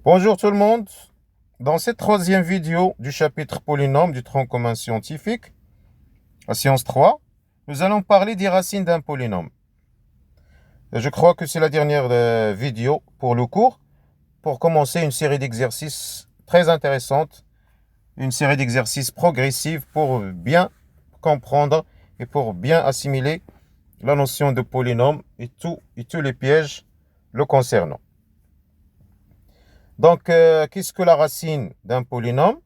Bonjour tout le monde. Dans cette troisième vidéo du chapitre polynôme du tronc commun scientifique, à science 3, nous allons parler des racines d'un polynôme. Je crois que c'est la dernière vidéo pour le cours, pour commencer une série d'exercices très intéressantes, une série d'exercices progressifs pour bien comprendre et pour bien assimiler la notion de polynôme et tous les pièges le concernant. Donc, qu'est-ce que la racine d'un polynôme?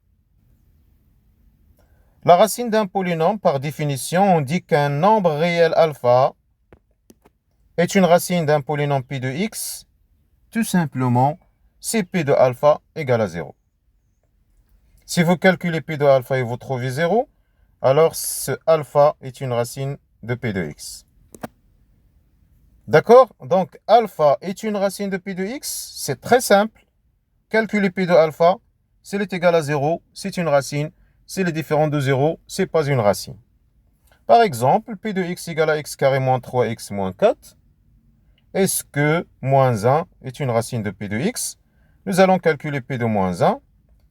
La racine d'un polynôme, par définition, on dit qu'un nombre réel alpha est une racine d'un polynôme P de x, tout simplement, si P de alpha égale à 0. Si vous calculez P de alpha et vous trouvez 0, alors ce alpha est une racine de P de x. D'accord? Donc, alpha est une racine de P de x, c'est très simple. Calculer P de alpha, s'il est égal à 0, c'est une racine. S'il est différent de 0, ce n'est pas une racine. Par exemple, P de x égale à x carré moins 3x moins 4. Est-ce que moins 1 est une racine de P de x? Nous allons calculer P de moins 1.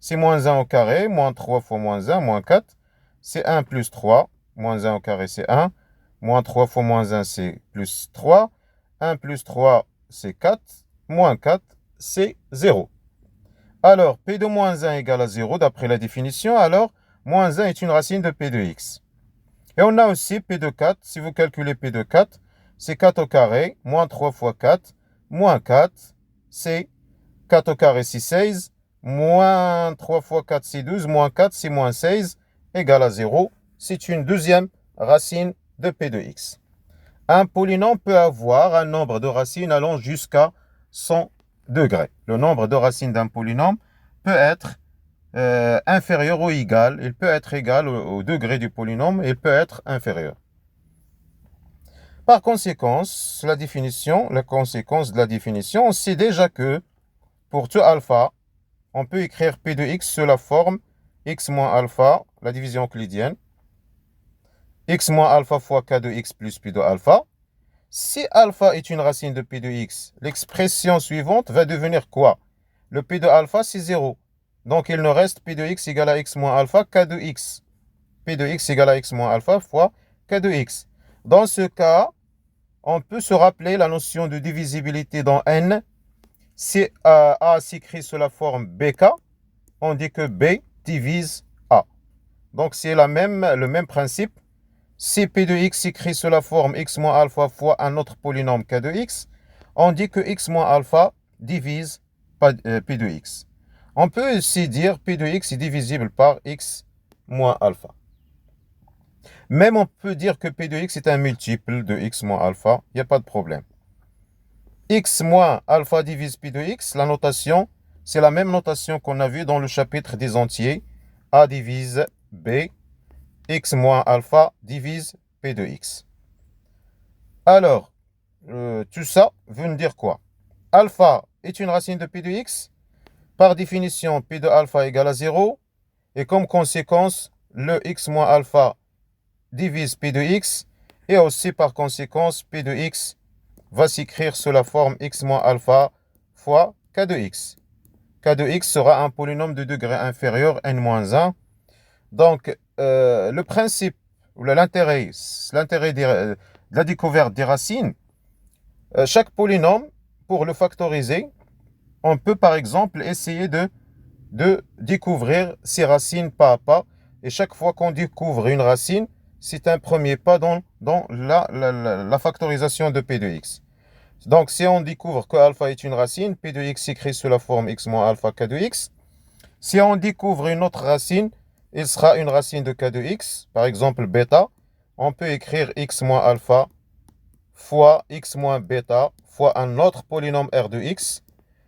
C'est moins 1 au carré, moins 3 fois moins 1, moins 4. C'est 1 plus 3. Moins 1 au carré, c'est 1. Moins 3 fois moins 1, c'est plus 3. 1 plus 3, c'est 4. Moins 4, c'est 0. Alors, P de moins 1 égale à 0, d'après la définition. Alors, moins 1 est une racine de P de x. Et on a aussi P de 4. Si vous calculez P de 4, c'est 4 au carré, moins 3 fois 4, moins 4, c'est 4 au carré, c'est 16, moins 3 fois 4, c'est 12, moins 4, c'est moins 16, égale à 0. C'est une deuxième racine de P de x. Un polynôme peut avoir un nombre de racines allant jusqu'à 100 degrés. Le nombre de racines d'un polynôme peut être inférieur ou égal. Il peut être égal au degré du polynôme, il peut être inférieur. Par conséquent, la conséquence de la définition, on sait déjà que pour tout alpha, on peut écrire P de x sous la forme x moins alpha, la division euclidienne, x moins alpha fois k de x plus P de alpha. Si alpha est une racine de P de x, l'expression suivante va devenir quoi? Le P de alpha, c'est 0. Donc, il nous reste P de x égale à x moins alpha, k de x. P de x égale à x moins alpha fois k de x. Dans ce cas, on peut se rappeler la notion de divisibilité dans n. Si A s'écrit sous la forme BK, on dit que B divise A. Donc, c'est le même principe. Si P de x s'écrit sous la forme x moins alpha fois un autre polynôme k de x, on dit que x moins alpha divise P de x. On peut aussi dire P de x est divisible par x moins alpha. Même on peut dire que P de x est un multiple de x moins alpha, il n'y a pas de problème. X moins alpha divise P de x, la notation, c'est la même notation qu'on a vue dans le chapitre des entiers. A divise B, x moins alpha divise P de x. Alors, tout ça veut nous dire quoi? Alpha est une racine de P de x. Par définition, P de alpha égale à 0. Et comme conséquence, le x moins alpha divise P de x. Et aussi par conséquence, P de x va s'écrire sous la forme x moins alpha fois k de x. K de x sera un polynôme de degré inférieur n-1. Donc, le principe, ou l'intérêt de la découverte des racines, chaque polynôme, pour le factoriser, on peut par exemple essayer de découvrir ces racines pas à pas. Et chaque fois qu'on découvre une racine, c'est un premier pas dans la factorisation de P de x. Donc, si on découvre que alpha est une racine, P de x s'écrit sous la forme x moins alpha k de x. Si on découvre une autre racine, il sera une racine de k de x, par exemple bêta. On peut écrire x moins alpha fois x moins bêta fois un autre polynôme r de x.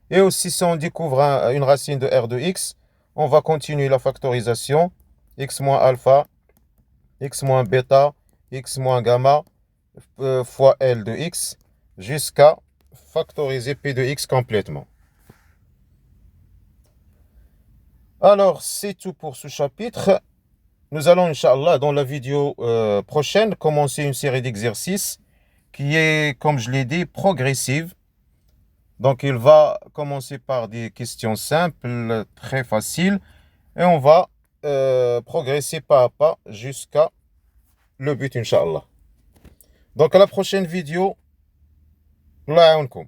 Et aussi, si on découvre une racine de r de x, on va continuer la factorisation. X moins alpha, x moins bêta, x moins gamma fois L de x jusqu'à factoriser P de x complètement. Alors, c'est tout pour ce chapitre. Nous allons, Inch'Allah, dans la vidéo prochaine, commencer une série d'exercices qui est, comme je l'ai dit, progressive. Donc, il va commencer par des questions simples, très faciles, et on va progresser pas à pas jusqu'à le but, Inch'Allah. Donc, à la prochaine vidéo. Allah يعاونكم.